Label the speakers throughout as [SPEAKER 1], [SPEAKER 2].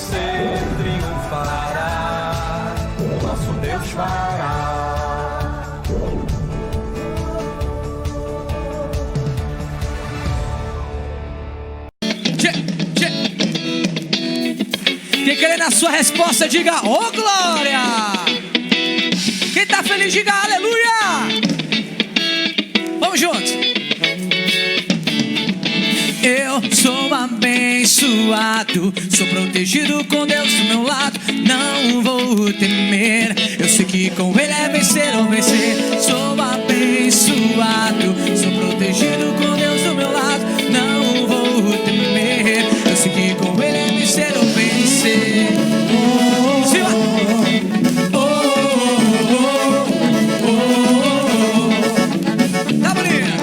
[SPEAKER 1] vencer, triunfará, o nosso Deus fará.
[SPEAKER 2] Quem querer na sua resposta, diga: ô glória! Quem tá feliz, diga aleluia! Vamos juntos! Eu sou abençoado, sou protegido com Deus do meu lado, não vou temer. Eu sei que com Ele é vencer ou vencer. Sou abençoado, sou protegido com Deus do meu lado, não vou temer. Eu sei que com Ele é vencer ou vencer. Tá bonito?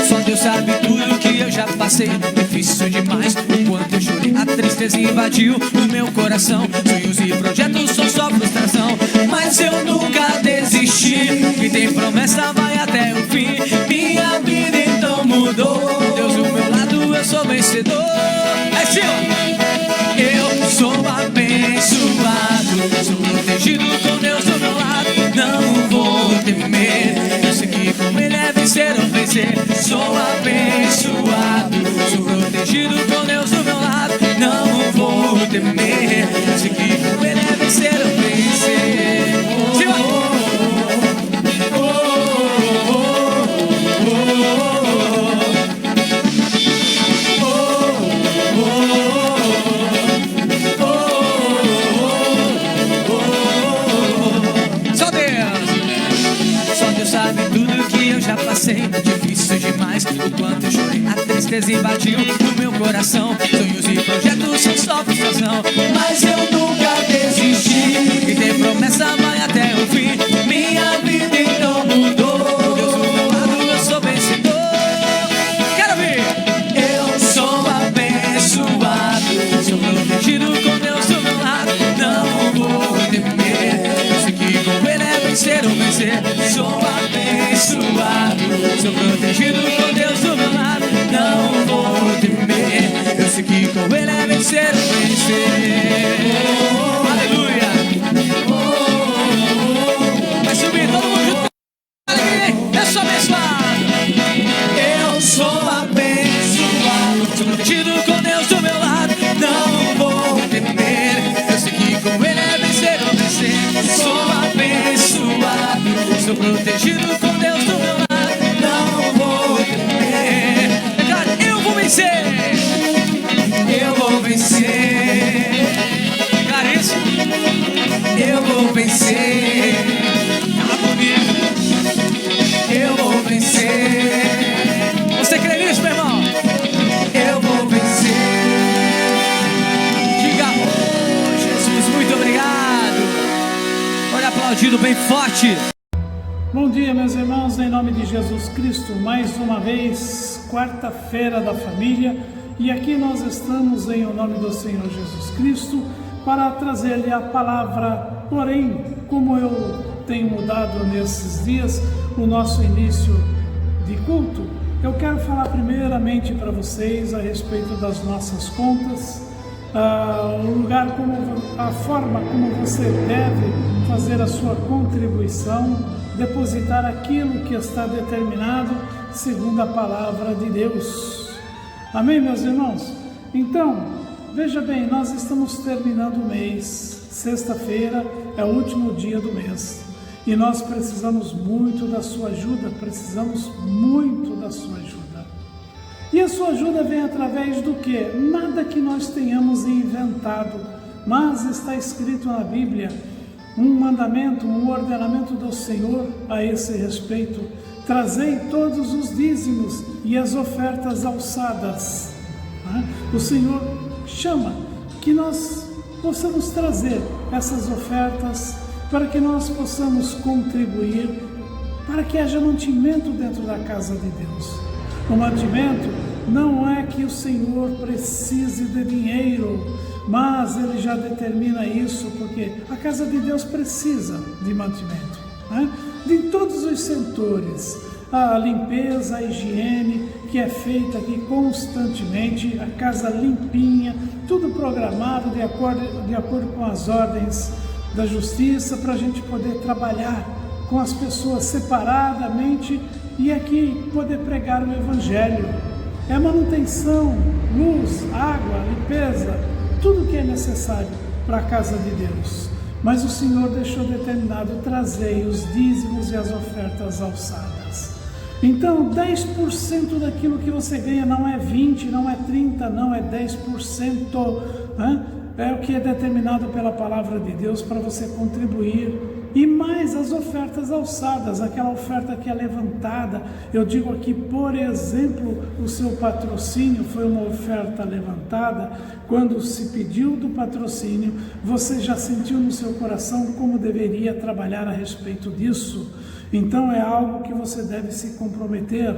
[SPEAKER 2] Só Deus sabe tudo que eu já passei. Difícil demais, o quanto eu chorei. A tristeza invadiu o meu coração. Sonhos e projetos são só frustração, mas eu nunca desisti. Quem tem promessa vai até o fim. Minha vida então mudou. Deus do meu lado, eu sou vencedor. É assim, ó. Eu sou abençoado, sou protegido com Deus do meu lado, não vou temer. Eu sei que com Ele é vencer ou vencer. Sou abençoado, sou protegido com Deus do meu lado, não vou temer. Eu sei que com Ele é vencer ou vencer. Sabe tudo que eu já passei. Difícil demais, o quanto eu chorei. A tristeza invadiu o meu coração. Sonhos e projetos são só frustração, mas eu nunca desisti. E tem promessa vai até o fim. Minha vida então mudou. Deus do meu lado, eu sou vencedor. Quero ver. Eu sou abençoado, sou protegido com Deus do meu lado, não vou temer. Eu sei que com Ele é vencer ou vencer. Sou abençoado, sou protegido com Deus do meu lado, não vou temer. Eu sei que com Ele é vencer ou vencer. Aleluia. Vai subir todo mundo junto. Eu sou abençoado. Eu sou abençoado, sou protegido com Deus do meu lado, não vou temer. Eu sei que com Ele é vencer ou vencer. Sou abençoado, sou protegido com Deus do meu lado, não vou temer. Cara, eu vou vencer. Eu vou vencer. Cara, isso. Eu vou vencer. Fala comigo. Eu vou vencer. Você crê nisso, meu irmão? Eu vou vencer. Diga: oh, Jesus, muito obrigado. Olha, aplaudido bem forte.
[SPEAKER 3] Bom dia, meus irmãos, em nome de Jesus Cristo, mais uma vez, quarta-feira da família, e aqui nós estamos em o nome do Senhor Jesus Cristo para trazer-lhe a palavra. Porém, como eu tenho mudado nesses dias o nosso início de culto, eu quero falar primeiramente para vocês a respeito das nossas contas, o lugar, a forma como você deve fazer a sua contribuição, depositar aquilo que está determinado segundo a palavra de Deus. Amém, meus irmãos? Então, veja bem, nós estamos terminando o mês, sexta-feira é o último dia do mês, e nós precisamos muito da sua ajuda, E a sua ajuda vem através do quê? Nada que nós tenhamos inventado, mas está escrito na Bíblia um mandamento, um ordenamento do Senhor a esse respeito. Trazei todos os dízimos e as ofertas alçadas. O Senhor chama que nós possamos trazer essas ofertas para que nós possamos contribuir, para que haja mantimento dentro da casa de Deus. O mantimento não é que o Senhor precise de dinheiro, mas Ele já determina isso, porque a casa de Deus precisa de mantimento, de todos os setores. A limpeza, a higiene, que é feita aqui constantemente, a casa limpinha, tudo programado de acordo com as ordens da justiça, para a gente poder trabalhar com as pessoas separadamente e aqui poder pregar o Evangelho. É manutenção, luz, água, limpeza, tudo que é necessário para a casa de Deus. Mas o Senhor deixou determinado trazer os dízimos e as ofertas alçadas. Então, 10% daquilo que você ganha não é 20%, não é 30%, não é 10%. É o que é determinado pela palavra de Deus para você contribuir. E mais as ofertas alçadas, aquela oferta que é levantada. Eu digo aqui, por exemplo, o seu patrocínio foi uma oferta levantada. Quando se pediu do patrocínio, você já sentiu no seu coração como deveria trabalhar a respeito disso. Então é algo que você deve se comprometer.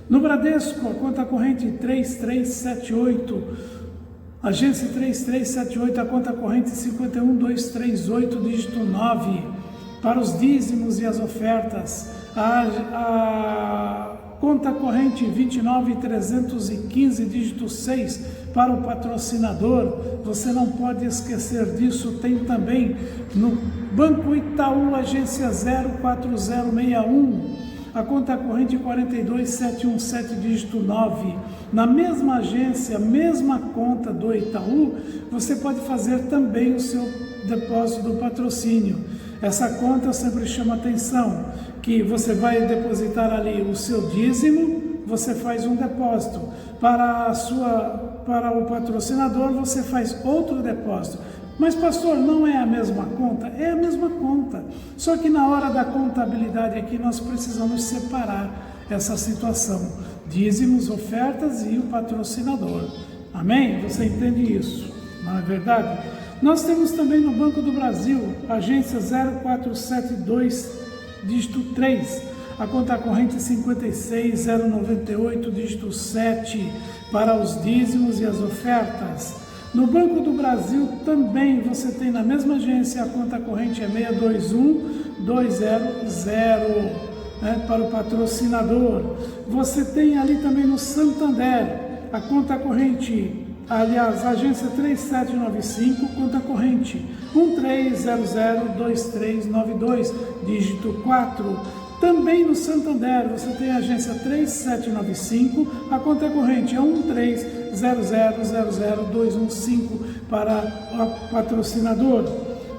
[SPEAKER 3] No Bradesco, a conta corrente 3378, agência 3378, a conta corrente 51238, dígito 9, para os dízimos e as ofertas. A conta corrente 29315, dígito 6, para o patrocinador. Você não pode esquecer disso. Tem também no Banco Itaú, agência 04061, a conta corrente 42717, dígito 9. Na mesma agência, mesma conta do Itaú, você pode fazer também o seu depósito do patrocínio. Essa conta sempre chama atenção, que você vai depositar ali o seu dízimo, você faz um depósito. Para o patrocinador, você faz outro depósito. Mas pastor, não é a mesma conta? É a mesma conta. Só que na hora da contabilidade aqui nós precisamos separar essa situação. Dízimos, ofertas e o patrocinador. Amém? Você entende isso? Não é verdade? Nós temos também no Banco do Brasil, agência 0472, dígito 3, a conta corrente 56098, dígito 7, para os dízimos e as ofertas. No Banco do Brasil também você tem na mesma agência, a conta corrente é 621200, para o patrocinador. Você tem ali também no Santander, a conta corrente, aliás, agência 3795, conta corrente 13002392, dígito 4. Também no Santander, você tem a agência 3795, a conta corrente é 13000215 para o patrocinador.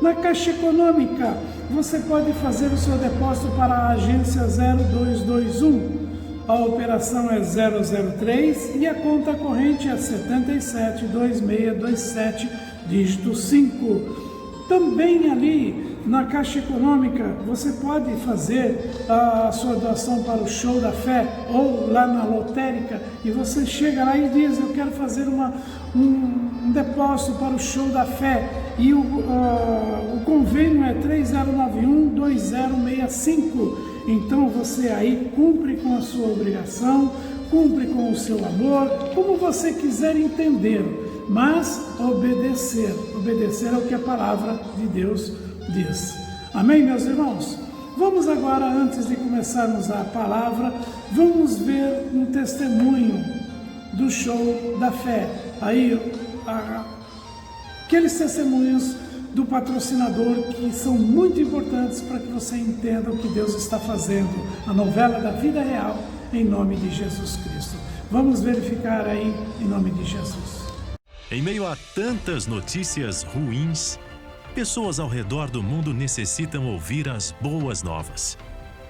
[SPEAKER 3] Na Caixa Econômica, você pode fazer o seu depósito para a agência 0221. A operação é 003 e a conta corrente é 772627, dígito 5. Também ali na Caixa Econômica, você pode fazer a sua doação para o Show da Fé ou lá na lotérica e você chega lá e diz, eu quero fazer um depósito para o Show da Fé e o convênio é 3091-2065. Então você aí cumpre com a sua obrigação, cumpre com o seu amor, como você quiser entender. Mas obedecer é o que a palavra de Deus diz. Amém, meus irmãos? Vamos agora, antes de começarmos a palavra, vamos ver um testemunho do Show da Fé. Aí, aqueles testemunhos do patrocinador que são muito importantes para que você entenda o que Deus está fazendo, a novela da vida real, em nome de Jesus Cristo. Vamos verificar aí, em nome de Jesus.
[SPEAKER 4] Em meio a tantas notícias ruins, pessoas ao redor do mundo necessitam ouvir as boas novas.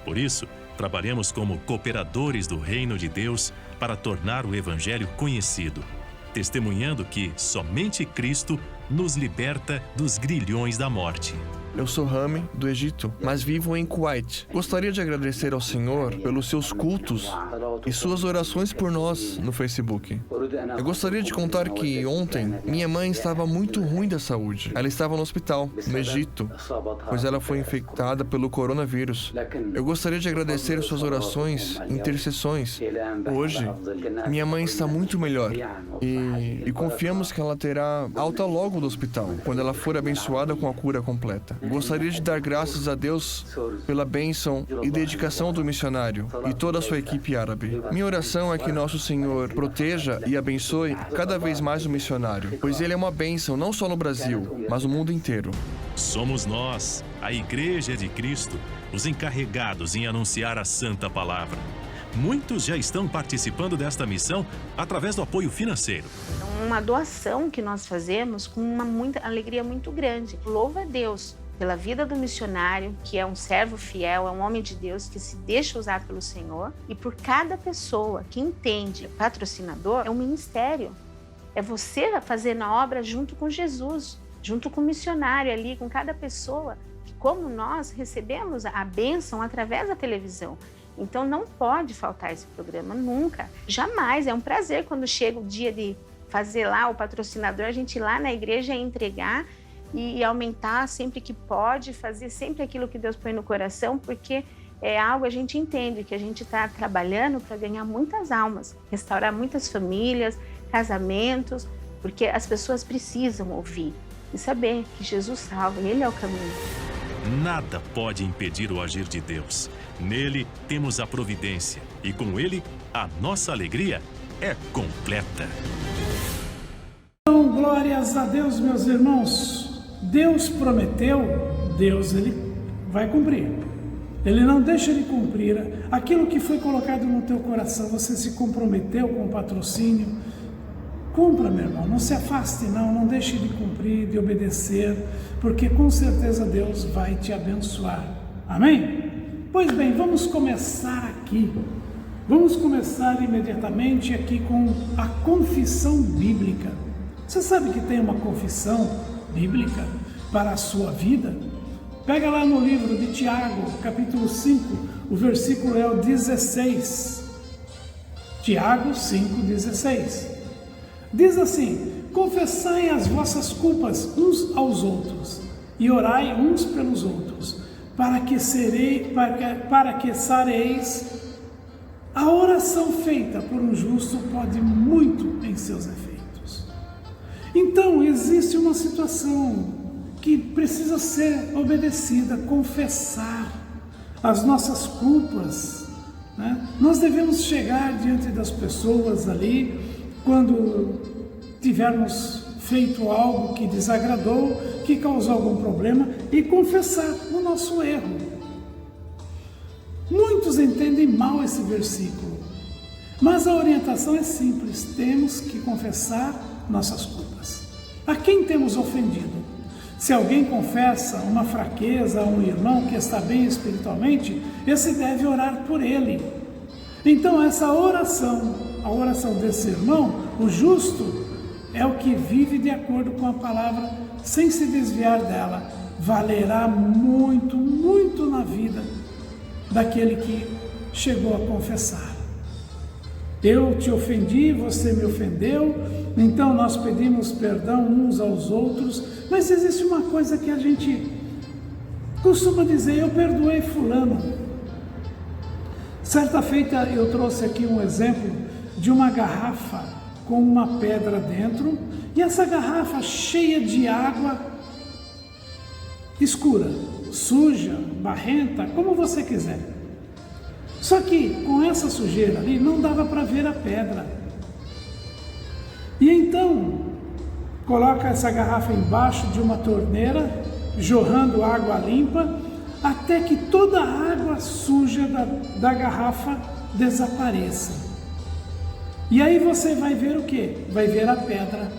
[SPEAKER 4] Por isso, trabalhamos como cooperadores do Reino de Deus para tornar o Evangelho conhecido, testemunhando que somente Cristo nos liberta dos grilhões da morte.
[SPEAKER 5] Eu sou Rami, do Egito, mas vivo em Kuwait. Gostaria de agradecer ao Senhor pelos seus cultos e suas orações por nós no Facebook. Eu gostaria de contar que ontem minha mãe estava muito ruim da saúde. Ela estava no hospital, no Egito, pois ela foi infectada pelo coronavírus. Eu gostaria de agradecer suas orações e intercessões. Hoje, minha mãe está muito melhor e confiamos que ela terá alta logo do hospital, quando ela for abençoada com a cura completa. Gostaria de dar graças a Deus pela bênção e dedicação do missionário e toda a sua equipe árabe. Minha oração é que nosso Senhor proteja e abençoe cada vez mais o missionário, pois ele é uma bênção não só no Brasil, mas no mundo inteiro.
[SPEAKER 4] Somos nós, a Igreja de Cristo, os encarregados em anunciar a Santa Palavra. Muitos já estão participando desta missão através do apoio financeiro.
[SPEAKER 6] Uma doação que nós fazemos com uma alegria muito grande. Louva a Deus pela vida do missionário, que é um servo fiel, é um homem de Deus que se deixa usar pelo Senhor, e por cada pessoa que entende patrocinador, é um ministério. É você fazendo a obra junto com Jesus, junto com o missionário ali, com cada pessoa, que como nós recebemos a bênção através da televisão. Então não pode faltar esse programa, nunca, jamais. É um prazer quando chega o dia de fazer lá o patrocinador, a gente ir lá na igreja entregar e aumentar sempre que pode, fazer sempre aquilo que Deus põe no coração, porque é algo a gente entende que a gente está trabalhando para ganhar muitas almas, restaurar muitas famílias, casamentos, porque as pessoas precisam ouvir e saber que Jesus salva, Ele é o caminho.
[SPEAKER 4] Nada pode impedir o agir de Deus. Nele temos a providência e com Ele a nossa alegria é completa.
[SPEAKER 3] Então, glórias a Deus, meus irmãos. Deus prometeu, Deus Ele vai cumprir. Ele não deixa de cumprir aquilo que foi colocado no teu coração. Você se comprometeu com o patrocínio. Cumpra, meu irmão, não se afaste não deixe de cumprir, de obedecer, porque com certeza Deus vai te abençoar. Amém? Pois bem, vamos começar aqui. Vamos começar imediatamente aqui com a confissão bíblica. Você sabe que tem uma confissão bíblica para a sua vida? Pega lá no livro de Tiago, capítulo 5, o versículo é o 16. Tiago 5:16. Diz assim: confessai as vossas culpas uns aos outros e orai uns pelos outros, para que sareis. A oração feita por um justo pode muito em seus efeitos. Então, existe uma situação que precisa ser obedecida, confessar as nossas culpas, né? Nós devemos chegar diante das pessoas ali, quando tivermos feito algo que desagradou, que causou algum problema, e confessar o nosso erro. Muitos entendem mal esse versículo, mas a orientação é simples: temos que confessar nossas culpas. A quem temos ofendido? Se alguém confessa uma fraqueza a um irmão que está bem espiritualmente, esse deve orar por ele. Então essa oração, a oração desse irmão, o justo, é o que vive de acordo com a palavra, sem se desviar dela, valerá muito, muito na vida daquele que chegou a confessar. Eu te ofendi, você me ofendeu, então nós pedimos perdão uns aos outros, mas existe uma coisa que a gente costuma dizer: eu perdoei fulano. Certa feita eu trouxe aqui um exemplo de uma garrafa com uma pedra dentro, e essa garrafa cheia de água escura, suja, barrenta, como você quiser. Só que com essa sujeira ali não dava para ver a pedra. E então coloca essa garrafa embaixo de uma torneira, jorrando água limpa, até que toda a água suja da garrafa desapareça. E aí você vai ver o quê? Vai ver a pedra.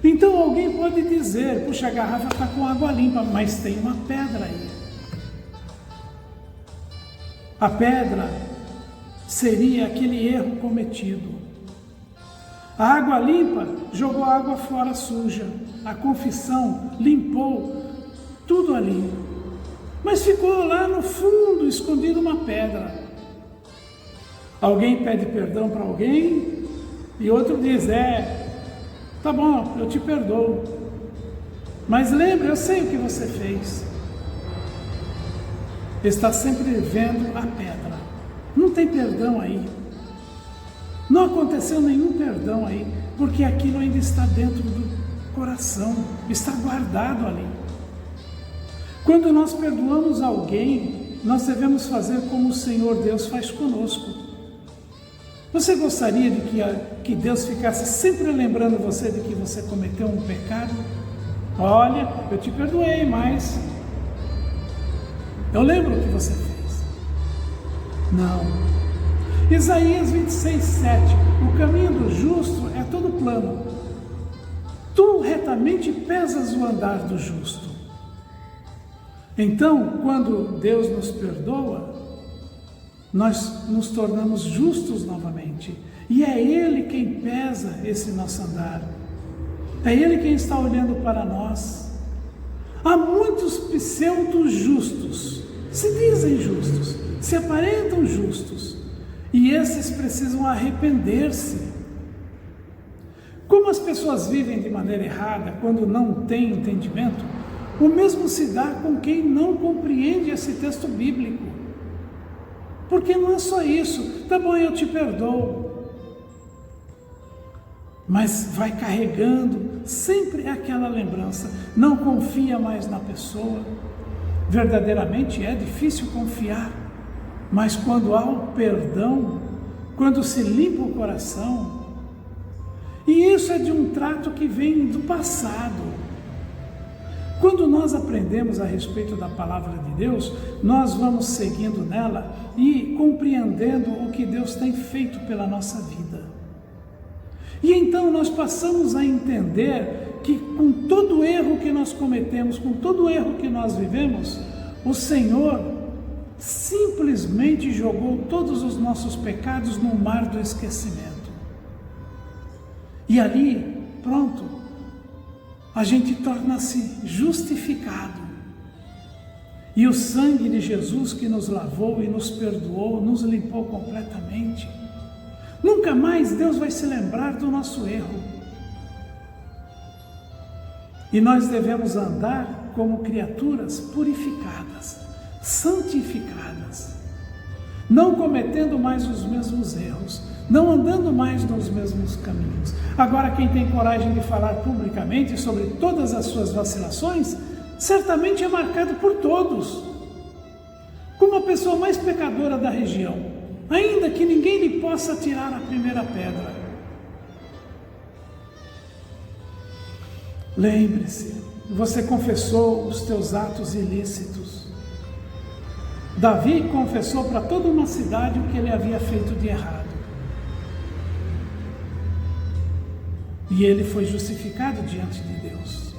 [SPEAKER 3] Então alguém pode dizer: puxa, a garrafa está com água limpa, mas tem uma pedra aí. A pedra seria aquele erro cometido. A água limpa jogou a água fora suja. A confissão limpou tudo ali. Mas ficou lá no fundo, escondido uma pedra. Alguém pede perdão para alguém e outro diz: tá bom, eu te perdoo. Mas lembra, eu sei o que você fez. Está sempre vendo a pedra. Não tem perdão aí. Não aconteceu nenhum perdão aí, porque aquilo ainda está dentro do coração, está guardado ali. Quando nós perdoamos alguém, nós devemos fazer como o Senhor Deus faz conosco. Você gostaria de que Deus ficasse sempre lembrando você de que você cometeu um pecado? Olha, eu te perdoei, mas eu lembro o que você fez. Não. Isaías 26:7. O caminho do justo é todo plano. Tu retamente pesas o andar do justo. Então, quando Deus nos perdoa, nós nos tornamos justos novamente. E é Ele quem pesa esse nosso andar. É Ele quem está olhando para nós. Há muitos pseudos justos, se dizem justos, se aparentam justos, e esses precisam arrepender-se. Como as pessoas vivem de maneira errada quando não têm entendimento, o mesmo se dá com quem não compreende esse texto bíblico. Porque não é só isso, tá bom, eu te perdoo, mas vai carregando sempre aquela lembrança, não confia mais na pessoa. Verdadeiramente é difícil confiar, mas quando há o perdão, quando se limpa o coração, e isso é de um trato que vem do passado. Quando nós aprendemos a respeito da palavra de Deus, nós vamos seguindo nela e compreendendo o que Deus tem feito pela nossa vida. E então nós passamos a entender que com todo erro que nós cometemos, com todo erro que nós vivemos, o Senhor simplesmente jogou todos os nossos pecados no mar do esquecimento. E ali, pronto, a gente torna-se justificado. E o sangue de Jesus que nos lavou e nos perdoou, nos limpou completamente. Nunca mais Deus vai se lembrar do nosso erro. E nós devemos andar como criaturas purificadas, santificadas, não cometendo mais os mesmos erros, não andando mais nos mesmos caminhos. Agora, quem tem coragem de falar publicamente sobre todas as suas vacilações, certamente é marcado por todos como a pessoa mais pecadora da região, ainda que ninguém lhe possa tirar a primeira pedra. Lembre-se, você confessou os teus atos ilícitos. Davi confessou para toda uma cidade o que ele havia feito de errado. E ele foi justificado diante de Deus.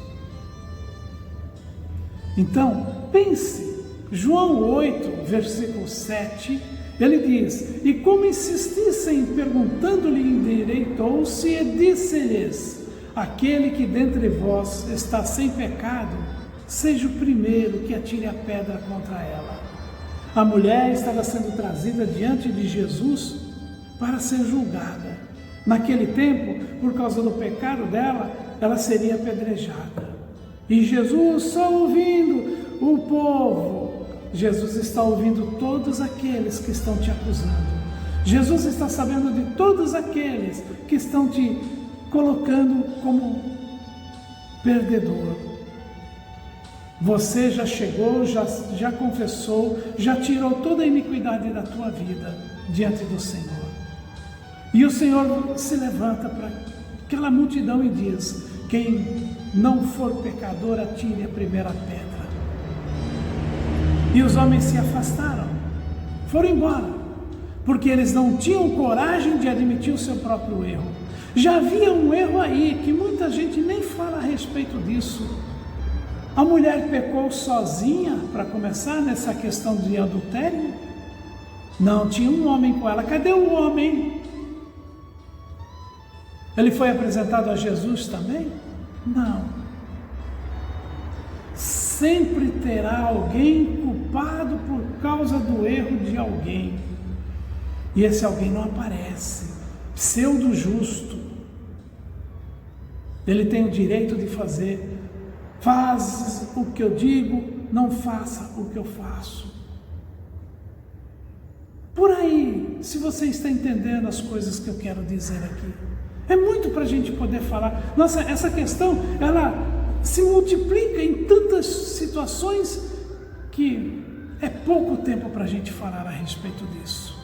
[SPEAKER 3] Então, pense, João 8, versículo 7, ele diz: E como insistissem perguntando-lhe, endireitou-se e disse-lhes: Aquele que dentre vós está sem pecado, seja o primeiro que atire a pedra contra ela. A mulher estava sendo trazida diante de Jesus para ser julgada. Naquele tempo, por causa do pecado dela, ela seria apedrejada. E Jesus só ouvindo o povo, Jesus está ouvindo todos aqueles que estão te acusando. Jesus está sabendo de todos aqueles que estão te colocando como perdedor. Você já chegou, já confessou, já tirou toda a iniquidade da tua vida diante do Senhor. E o Senhor se levanta para aquela multidão e diz: quem não for pecador, atire a primeira pedra. E os homens se afastaram, foram embora, porque eles não tinham coragem de admitir o seu próprio erro. Já havia um erro aí, que muita gente nem fala a respeito disso. A mulher pecou sozinha, para começar, nessa questão de adultério? Não, tinha um homem com ela. Cadê o homem? Ele foi apresentado a Jesus também? Não. Sempre terá alguém culpado por causa do erro de alguém. E esse alguém não aparece. Pseudo justo. Ele tem o direito de fazer. Faz o que eu digo, não faça o que eu faço. Por aí, se você está entendendo as coisas que eu quero dizer aqui. É muito para a gente poder falar. Nossa, essa questão, ela se multiplica em tantas situações que é pouco tempo para a gente falar a respeito disso.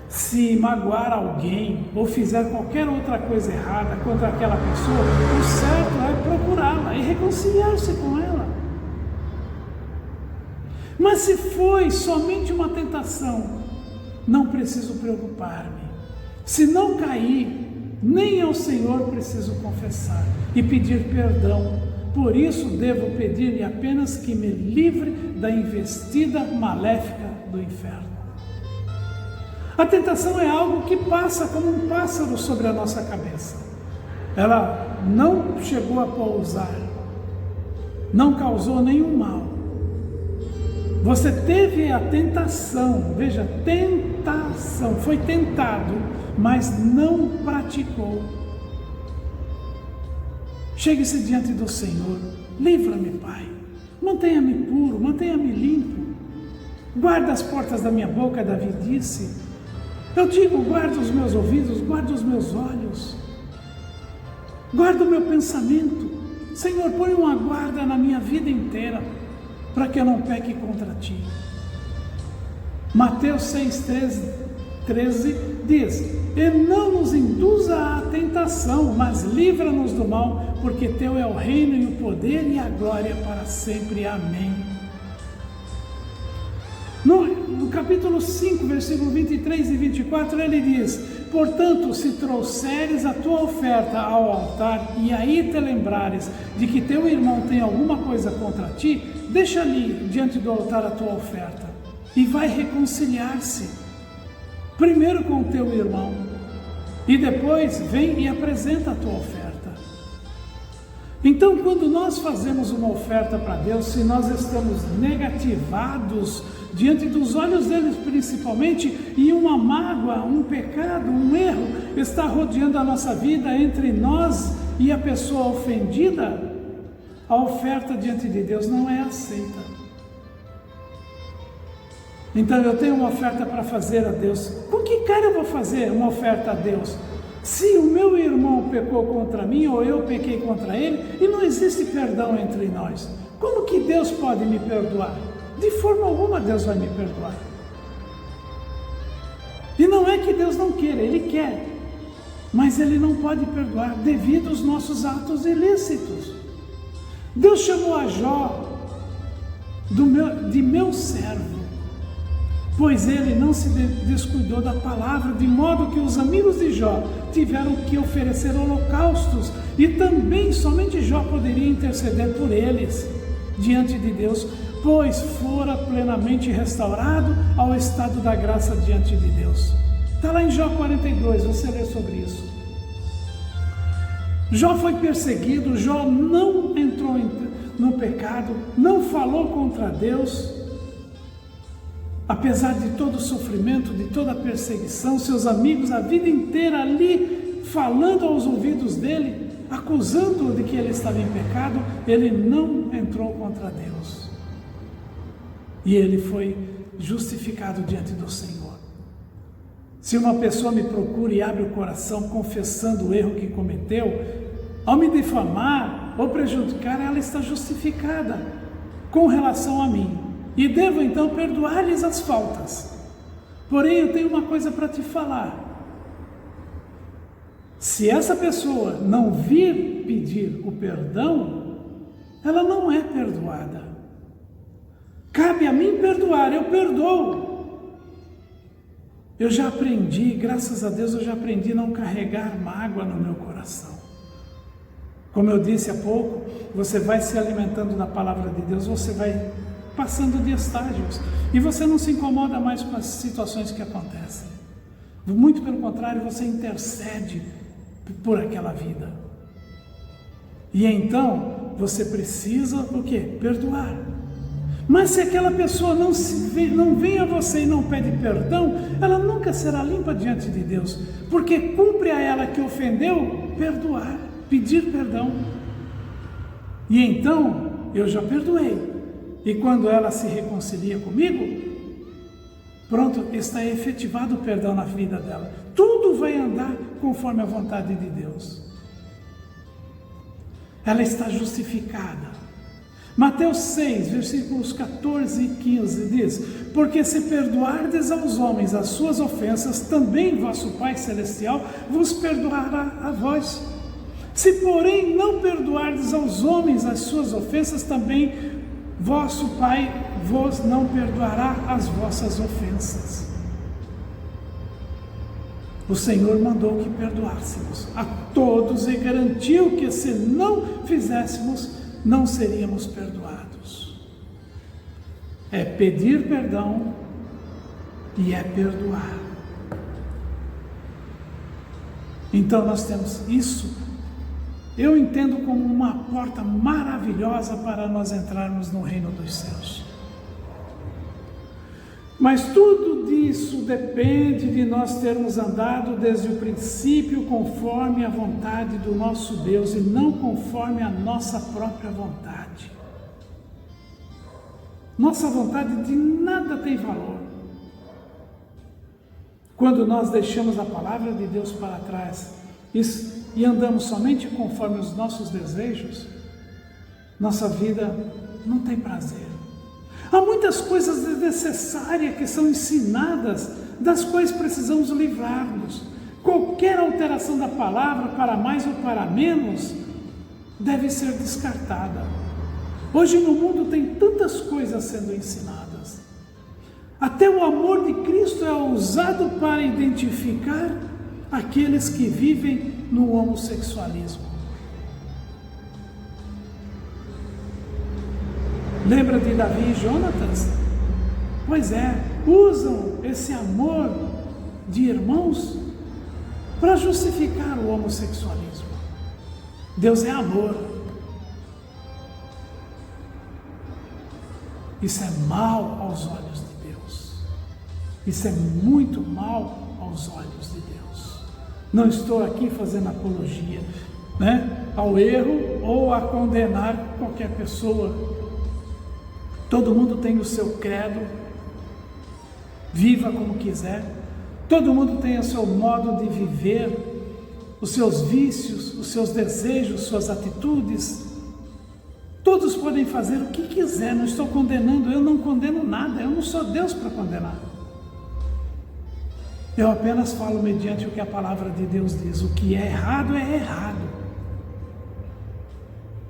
[SPEAKER 3] Se magoar alguém ou fizer qualquer outra coisa errada contra aquela pessoa, o certo é procurá-la e reconciliar-se com ela. Mas se foi somente uma tentação, não preciso preocupar-me. Se não cair, nem ao Senhor preciso confessar e pedir perdão. Por isso devo pedir-lhe apenas que me livre da investida maléfica do inferno. A tentação é algo que passa como um pássaro sobre a nossa cabeça. Ela não chegou a pousar, não causou nenhum mal. Você teve a tentação, veja, tentação, foi tentado, mas não praticou. Chegue-se diante do Senhor, livra-me, Pai, mantenha-me puro, mantenha-me limpo, guarda as portas da minha boca, Davi disse. Eu digo, guarda os meus ouvidos, guarda os meus olhos, guarda o meu pensamento. Senhor, põe uma guarda na minha vida inteira, para que eu não peque contra Ti. Mateus 6,13 diz, e não nos induza à tentação, mas livra-nos do mal, porque Teu é o reino e o poder e a glória para sempre. Amém. No capítulo 5, versículo 23 e 24, ele diz, portanto, se trouxeres a tua oferta ao altar e aí te lembrares de que teu irmão tem alguma coisa contra ti, deixa ali diante do altar a tua oferta e vai reconciliar-se, primeiro com o teu irmão, e depois vem e apresenta a tua oferta. Então, quando nós fazemos uma oferta para Deus, se nós estamos negativados diante dos olhos deles principalmente, e uma mágoa, um pecado, um erro está rodeando a nossa vida entre nós e a pessoa ofendida, a oferta diante de Deus não é aceita. Então eu tenho uma oferta para fazer a Deus. Com que cara eu vou fazer uma oferta a Deus? Se o meu irmão pecou contra mim ou eu pequei contra ele e não existe perdão entre nós, como que Deus pode me perdoar? De forma alguma Deus vai me perdoar. E não é que Deus não queira, Ele quer, mas Ele não pode perdoar devido aos nossos atos ilícitos. Deus chamou a Jó de meu servo, pois ele não se descuidou da palavra, de modo que os amigos de Jó tiveram que oferecer holocaustos, e também somente Jó poderia interceder por eles diante de Deus, pois fora plenamente restaurado ao estado da graça diante de Deus. Está lá em Jó 42, você lê sobre isso. Jó foi perseguido, Jó não entrou no pecado, não falou contra Deus. Apesar de todo o sofrimento, de toda a perseguição, seus amigos a vida inteira ali falando aos ouvidos dele, acusando-o de que ele estava em pecado, ele não entrou contra Deus. E ele foi justificado diante do Senhor. Se uma pessoa me procura e abre o coração confessando o erro que cometeu, ao me difamar ou prejudicar, ela está justificada com relação a mim. E devo então perdoar-lhes as faltas. Porém, eu tenho uma coisa para te falar. Se essa pessoa não vir pedir o perdão, ela não é perdoada. Cabe a mim perdoar, eu perdoo. Eu já aprendi, graças a Deus, eu já aprendi a não carregar mágoa no meu coração. Como eu disse há pouco, você vai se alimentando da palavra de Deus, você vai passando de estágios, e você não se incomoda mais com as situações que acontecem. Muito pelo contrário, você intercede por aquela vida. E então, você precisa o quê? Perdoar. Mas se aquela pessoa não vem a você e não pede perdão, ela nunca será limpa diante de Deus, porque cumpre a ela que ofendeu perdoar, pedir perdão. E então, eu já perdoei. E quando ela se reconcilia comigo, pronto, está efetivado o perdão na vida dela. Tudo vai andar conforme a vontade de Deus. Ela está justificada. Mateus 6, versículos 14 e 15 diz: porque se perdoardes aos homens as suas ofensas, também vosso Pai Celestial vos perdoará a vós. Se porém não perdoardes aos homens as suas ofensas, também vosso Pai vos não perdoará as vossas ofensas. O Senhor mandou que perdoássemos a todos e garantiu que se não fizéssemos, não seríamos perdoados. É pedir perdão e é perdoar. Então nós temos isso, eu entendo como uma porta maravilhosa para nós entrarmos no reino dos céus. Mas tudo disso depende de nós termos andado desde o princípio conforme a vontade do nosso Deus e não conforme a nossa própria vontade. Nossa vontade de nada tem valor. Quando nós deixamos a palavra de Deus para trás e andamos somente conforme os nossos desejos, nossa vida não tem prazer. Há muitas coisas desnecessárias que são ensinadas, das quais precisamos livrar-nos. Qualquer alteração da palavra, para mais ou para menos, deve ser descartada. Hoje no mundo tem tantas coisas sendo ensinadas. Até o amor de Cristo é usado para identificar aqueles que vivem no homossexualismo. Lembra de Davi e Jonatas? Pois é, usam esse amor de irmãos para justificar o homossexualismo. Deus é amor. Isso é mal aos olhos de Deus. Isso é muito mal aos olhos de Deus. Não estou aqui fazendo apologia, ao erro ou a condenar qualquer pessoa. Todo mundo tem o seu credo, viva como quiser. Todo mundo tem o seu modo de viver, os seus vícios, os seus desejos, suas atitudes. Todos podem fazer o que quiser, não estou condenando, eu não condeno nada, eu não sou Deus para condenar. Eu apenas falo mediante o que a palavra de Deus diz. O que é errado é errado.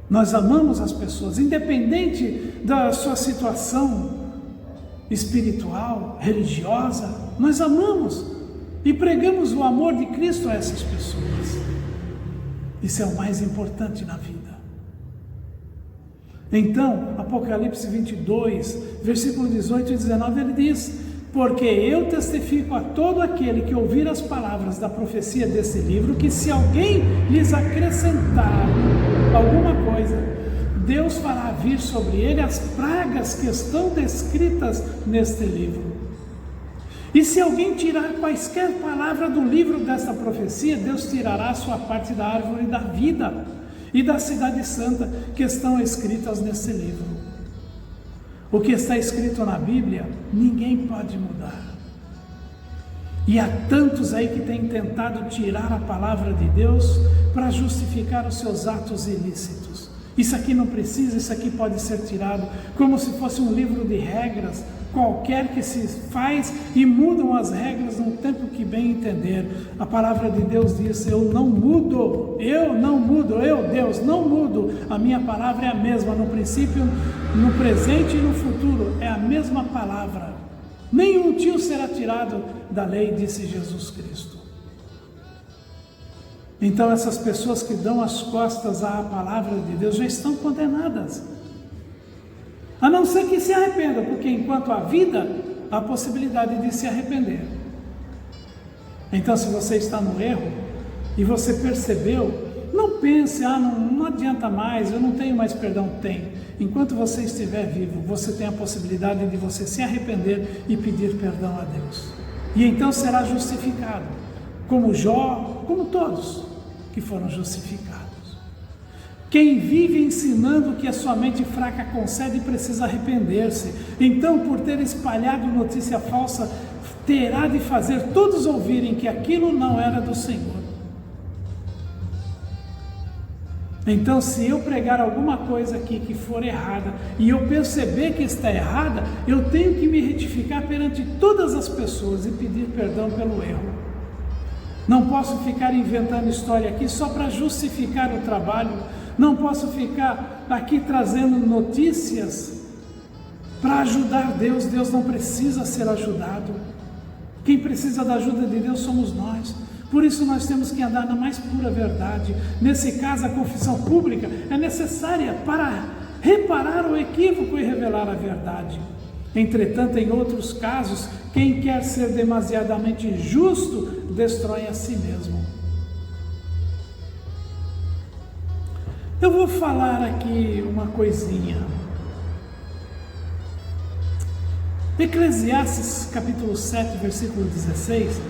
[SPEAKER 3] Nós amamos as pessoas, independente da sua situação espiritual, religiosa, nós amamos e pregamos o amor de Cristo a essas pessoas. Isso é o mais importante na vida. Então, Apocalipse 22, versículo 18 e 19, ele diz: porque eu testifico a todo aquele que ouvir as palavras da profecia desse livro, que se alguém lhes acrescentar alguma coisa, Deus fará vir sobre ele as pragas que estão descritas neste livro. E se alguém tirar quaisquer palavra do livro desta profecia, Deus tirará a sua parte da árvore da vida e da cidade santa que estão escritas nesse livro. O que está escrito na Bíblia, ninguém pode mudar. E há tantos aí que têm tentado tirar a palavra de Deus para justificar os seus atos ilícitos. Isso aqui não precisa, isso aqui pode ser tirado, como se fosse um livro de regras qualquer que se faz e mudam as regras no tempo que bem entender. A palavra de Deus diz: eu não mudo, eu, Deus, não mudo. A minha palavra é a mesma, no princípio, no presente e no futuro, é a mesma palavra. Nenhum tio será tirado da lei, disse Jesus Cristo. Então essas pessoas que dão as costas à palavra de Deus já estão condenadas. A não ser que se arrependam, porque enquanto há vida, há a possibilidade de se arrepender. Então, se você está no erro e você percebeu, não pense, não adianta mais, eu não tenho mais perdão. Tem. Enquanto você estiver vivo, você tem a possibilidade de você se arrepender e pedir perdão a Deus. E então será justificado, como Jó, como todos que foram justificados. Quem vive ensinando que a sua mente fraca concede precisa arrepender-se. Então, por ter espalhado notícia falsa, terá de fazer todos ouvirem que aquilo não era do Senhor. Então, se eu pregar alguma coisa aqui que for errada e eu perceber que está errada, eu tenho que me retificar perante todas as pessoas e pedir perdão pelo erro. Não posso ficar inventando história aqui só para justificar o trabalho. Não posso ficar aqui trazendo notícias para ajudar Deus. Deus não precisa ser ajudado. Quem precisa da ajuda de Deus somos nós. Por isso nós temos que andar na mais pura verdade. Nesse caso, a confissão pública é necessária para reparar o equívoco e revelar a verdade. Entretanto, em outros casos, quem quer ser demasiadamente justo, destrói a si mesmo. Eu vou falar aqui uma coisinha. Eclesiastes capítulo 7, versículo 16,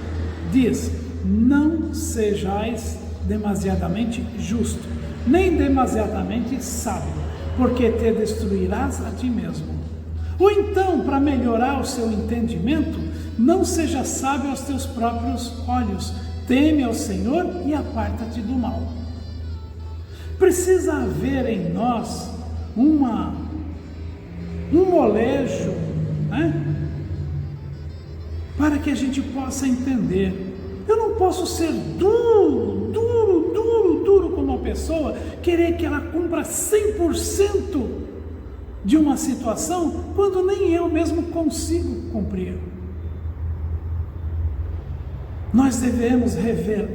[SPEAKER 3] diz: não sejais demasiadamente justo, nem demasiadamente sábio, porque te destruirás a ti mesmo. Ou então, para melhorar o seu entendimento, não seja sábio aos teus próprios olhos, teme ao Senhor e aparta-te do mal. Precisa haver em nós um molejo, né? Para que a gente possa entender. Eu não posso ser duro com uma pessoa, querer que ela cumpra 100% de uma situação, quando nem eu mesmo consigo cumprir. Nós devemos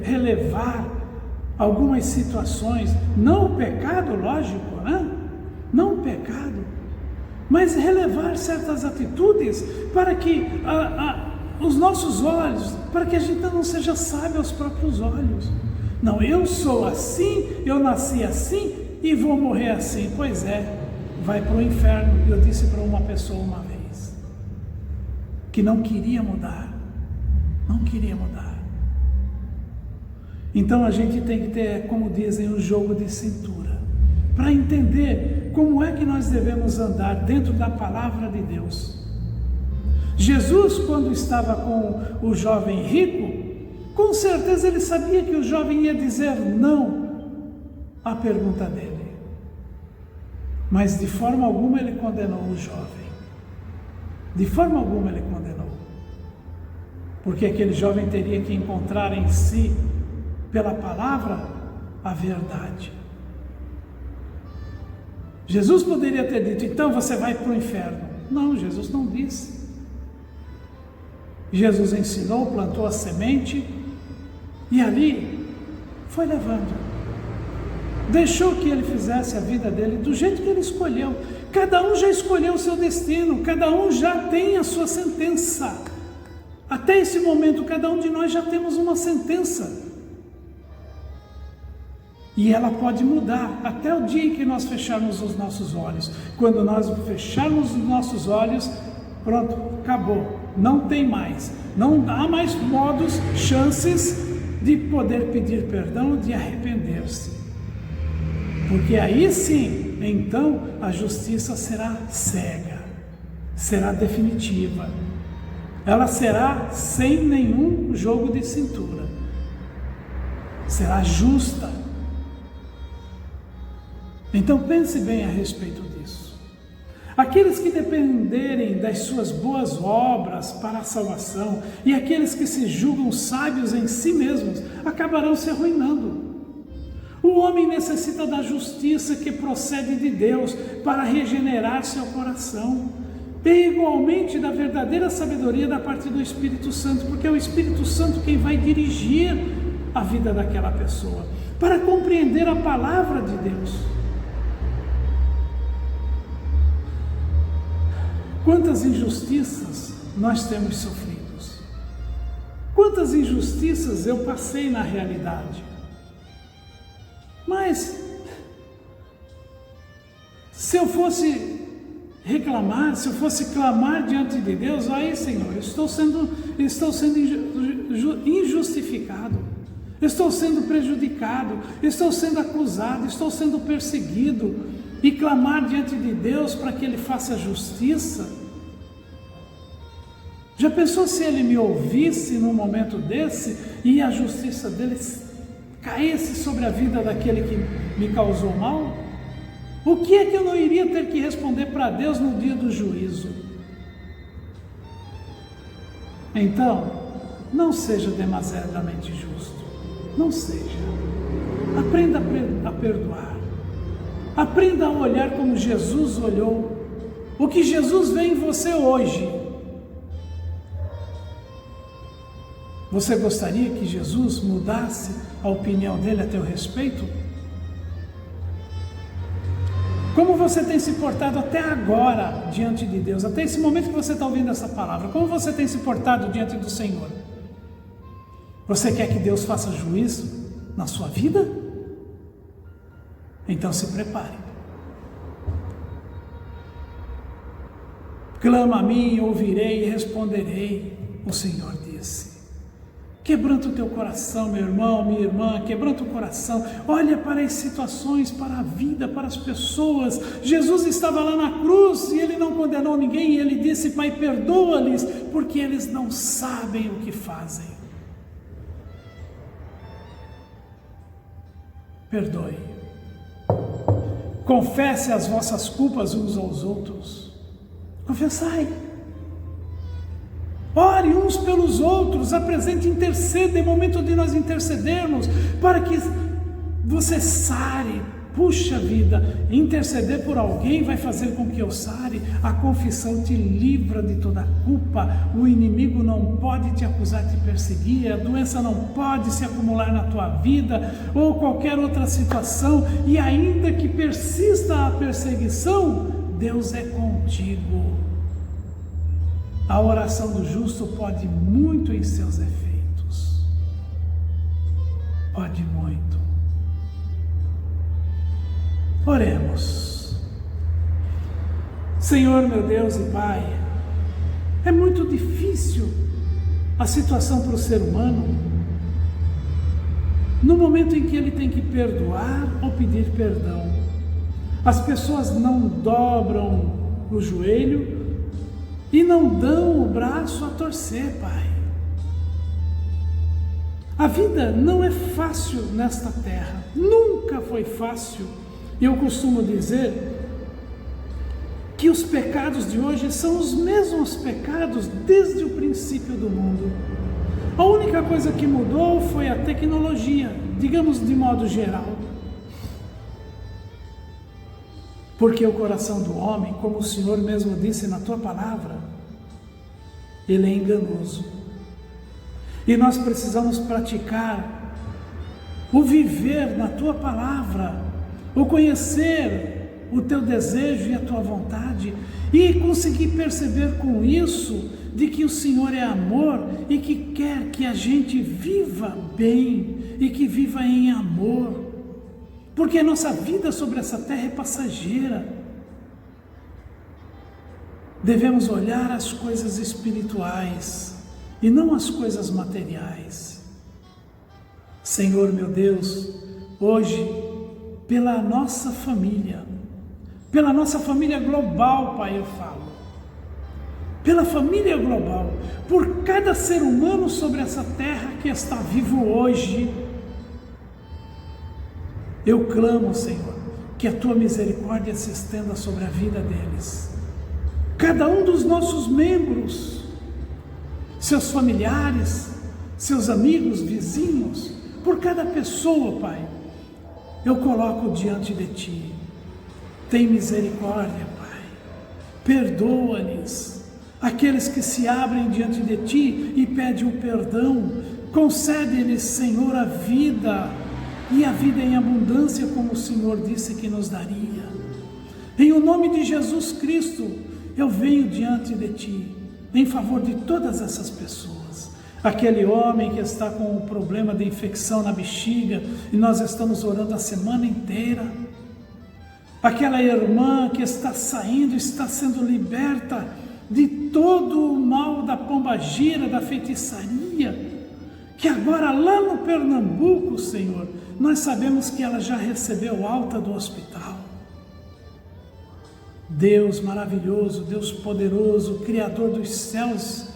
[SPEAKER 3] relevar algumas situações, não o pecado, lógico, né? Não o pecado, mas relevar certas atitudes para que os nossos olhos, para que a gente não seja sábio aos próprios olhos. Não, eu sou assim, eu nasci assim e vou morrer assim. Pois é, vai para o inferno. Eu disse para uma pessoa uma vez, que não queria mudar. Então a gente tem que ter, como dizem, um jogo de cintura, para entender como é que nós devemos andar dentro da palavra de Deus. Jesus, quando estava com o jovem rico, com certeza ele sabia que o jovem ia dizer não à pergunta dele. Mas de forma alguma ele condenou o jovem. De forma alguma ele condenou. Porque aquele jovem teria que encontrar em si, pela palavra, a verdade. Jesus poderia ter dito, então você vai para o inferno. Não, Jesus não disse. Jesus ensinou, plantou a semente e ali foi levando. Deixou que ele fizesse a vida dele do jeito que ele escolheu. Cada um já escolheu o seu destino, cada um já tem a sua sentença. Até esse momento, cada um de nós já temos uma sentença. E ela pode mudar até o dia em que nós fecharmos os nossos olhos. Quando nós fecharmos os nossos olhos, pronto, acabou. Não tem mais. Não há mais modos, chances de poder pedir perdão, de arrepender-se. Porque aí sim, então, a justiça será cega, será definitiva. Ela será sem nenhum jogo de cintura. Será justa. Então pense bem a respeito disso. Aqueles que dependerem das suas boas obras para a salvação e aqueles que se julgam sábios em si mesmos acabarão se arruinando. O homem necessita da justiça que procede de Deus para regenerar seu coração. E igualmente da verdadeira sabedoria da parte do Espírito Santo, porque é o Espírito Santo quem vai dirigir a vida daquela pessoa, para compreender a palavra de Deus. Quantas injustiças nós temos sofrido? Quantas injustiças eu passei na realidade? Mas, se eu fosse reclamar, se eu fosse clamar diante de Deus, aí, Senhor, estou sendo injustificado. estou sendo prejudicado, estou sendo acusado, estou sendo perseguido, e clamar diante de Deus para que Ele faça justiça? Já pensou se Ele me ouvisse num momento desse e a justiça dele caísse sobre a vida daquele que me causou mal? O que é que eu não iria ter que responder para Deus no dia do juízo? Então, não seja demasiadamente justo. Não seja. Aprenda a perdoar. Aprenda a olhar como Jesus olhou. O que Jesus vê em você hoje. Você gostaria que Jesus mudasse a opinião dele a teu respeito? Como você tem se portado até agora diante de Deus, até esse momento que você está ouvindo essa palavra, como você tem se portado diante do Senhor? Você quer que Deus faça juízo na sua vida? Então se prepare. Clama a mim, ouvirei e responderei, o Senhor disse. Quebranta o teu coração, meu irmão, minha irmã, quebranta o coração, olha para as situações, para a vida, para as pessoas. Jesus estava lá na cruz e Ele não condenou ninguém, e Ele disse: Pai, perdoa-lhes, porque eles não sabem o que fazem. Perdoe. Confesse as vossas culpas uns aos outros. Confessai. Ore uns pelos outros, apresente, interceda, é momento de nós intercedermos, para que você sare. Puxa vida, interceder por alguém vai fazer com que eu sare. A confissão te livra de toda a culpa. O inimigo não pode te acusar, te perseguir. A doença não pode se acumular na tua vida, ou qualquer outra situação. E ainda que persista a perseguição, Deus é contigo. A oração do justo pode muito em seus efeitos. Pode muito. Oremos. Senhor, meu Deus e Pai, é muito difícil a situação para o ser humano no momento em que ele tem que perdoar ou pedir perdão. As pessoas não dobram o joelho e não dão o braço a torcer, Pai. A vida não é fácil nesta terra, nunca foi fácil. Eu costumo dizer que os pecados de hoje são os mesmos pecados desde o princípio do mundo. A única coisa que mudou foi a tecnologia, digamos de modo geral. Porque o coração do homem, como o Senhor mesmo disse na tua palavra, ele é enganoso. E nós precisamos praticar o viver na tua palavra, o conhecer o teu desejo e a tua vontade, e conseguir perceber com isso de que o Senhor é amor e que quer que a gente viva bem e que viva em amor. Porque a nossa vida sobre essa terra é passageira. Devemos olhar as coisas espirituais e não as coisas materiais. Senhor meu Deus, hoje, pela nossa família global, Pai, eu falo, pela família global, por cada ser humano sobre essa terra que está vivo hoje, eu clamo, Senhor, que a tua misericórdia se estenda sobre a vida deles. Cada um dos nossos membros, seus familiares, seus amigos, vizinhos, por cada pessoa, Pai, eu coloco diante de Ti. Tem misericórdia, Pai. Perdoa-lhes. Aqueles que se abrem diante de Ti e pedem o perdão, concede-lhes, Senhor, a vida, e a vida em abundância, como o Senhor disse que nos daria. Em o nome de Jesus Cristo, eu venho diante de Ti, em favor de todas essas pessoas. Aquele homem que está com o problema de infecção na bexiga, e nós estamos orando a semana inteira. Aquela irmã que está saindo, está sendo liberta de todo o mal da pombagira, da feitiçaria, que agora lá no Pernambuco, Senhor, nós sabemos que ela já recebeu alta do hospital. Deus maravilhoso, Deus poderoso, Criador dos céus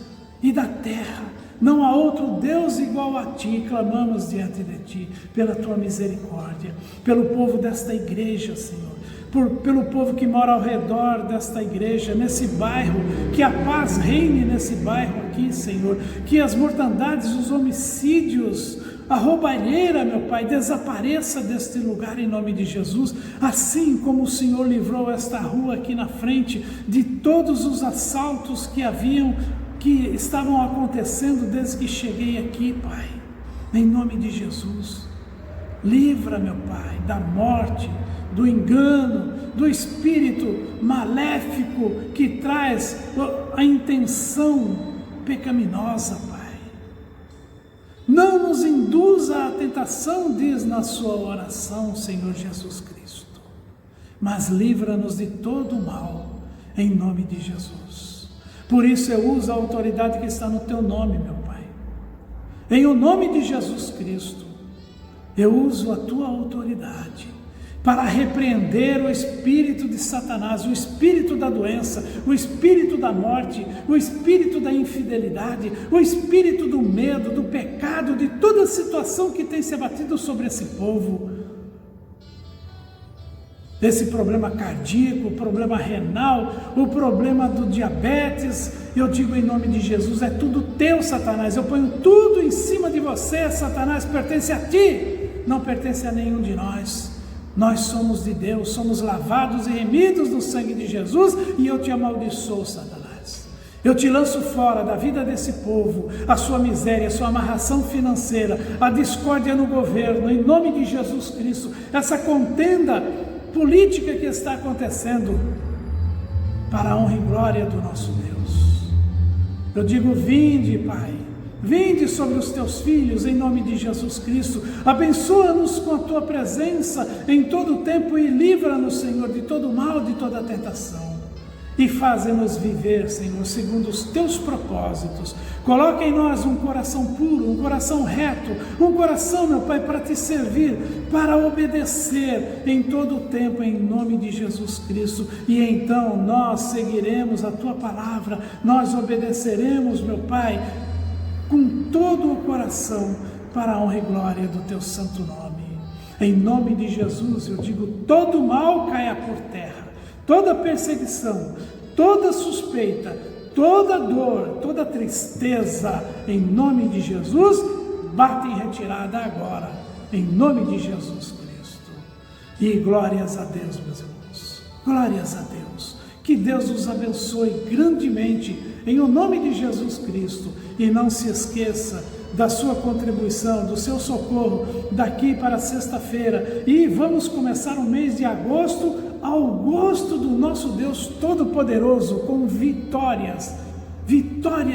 [SPEAKER 3] e da terra, não há outro Deus igual a Ti, clamamos diante de Ti, pela Tua misericórdia, pelo povo desta igreja, Senhor, pelo povo que mora ao redor desta igreja, nesse bairro, que a paz reine nesse bairro aqui, Senhor, que as mortandades, os homicídios, a roubalheira, meu Pai, desapareça deste lugar em nome de Jesus, assim como o Senhor livrou esta rua aqui na frente de todos os assaltos que estavam acontecendo desde que cheguei aqui, Pai, em nome de Jesus. Livra, meu Pai, da morte, do engano, do espírito maléfico que traz a intenção pecaminosa, Pai. Não nos induza à tentação, diz na sua oração, Senhor Jesus Cristo, mas livra-nos de todo o mal, em nome de Jesus. Por isso eu uso a autoridade que está no Teu nome, meu Pai. Em o nome de Jesus Cristo, eu uso a Tua autoridade para repreender o espírito de Satanás, o espírito da doença, o espírito da morte, o espírito da infidelidade, o espírito do medo, do pecado, de toda a situação que tem se abatido sobre esse povo. Esse problema cardíaco, o problema renal, o problema do diabetes, eu digo em nome de Jesus, é tudo Teu, Satanás. Eu ponho tudo em cima de você, Satanás, pertence a Ti, não pertence a nenhum de nós. Nós somos de Deus, somos lavados e remidos no sangue de Jesus, e eu te amaldiçoo, Satanás. Eu te lanço fora da vida desse povo, a sua miséria, a sua amarração financeira, a discórdia no governo, em nome de Jesus Cristo, essa contenda política que está acontecendo, para a honra e glória do nosso Deus. Eu digo, vinde, Pai. Vinde sobre os Teus filhos, em nome de Jesus Cristo, abençoa-nos com a Tua presença em todo o tempo e livra-nos, Senhor, de todo mal, de toda tentação, e faze-nos viver, Senhor, segundo os Teus propósitos. Coloca em nós um coração puro, um coração reto, um coração, meu Pai, para Te servir, para obedecer em todo o tempo, em nome de Jesus Cristo, e então nós seguiremos a Tua palavra, nós obedeceremos, meu Pai, com todo o coração, para a honra e glória do Teu santo nome. Em nome de Jesus, eu digo, todo mal caia por terra, toda perseguição, toda suspeita, toda dor, toda tristeza, em nome de Jesus, bate em retirada agora, em nome de Jesus Cristo. E glórias a Deus, meus irmãos, glórias a Deus. Que Deus os abençoe grandemente, em o nome de Jesus Cristo. E não se esqueça da sua contribuição, do seu socorro, daqui para sexta-feira. E vamos começar o mês de agosto, ao gosto do nosso Deus Todo-Poderoso, com vitórias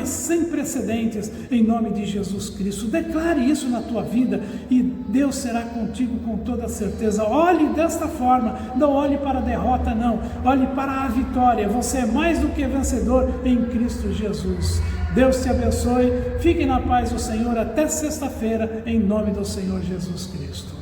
[SPEAKER 3] sem precedentes, em nome de Jesus Cristo. Declare isso na tua vida e Deus será contigo com toda certeza. Olhe desta forma, não olhe para a derrota, não, olhe para a vitória. Você é mais do que vencedor em Cristo Jesus. Deus te abençoe, fique na paz do Senhor até sexta-feira, em nome do Senhor Jesus Cristo.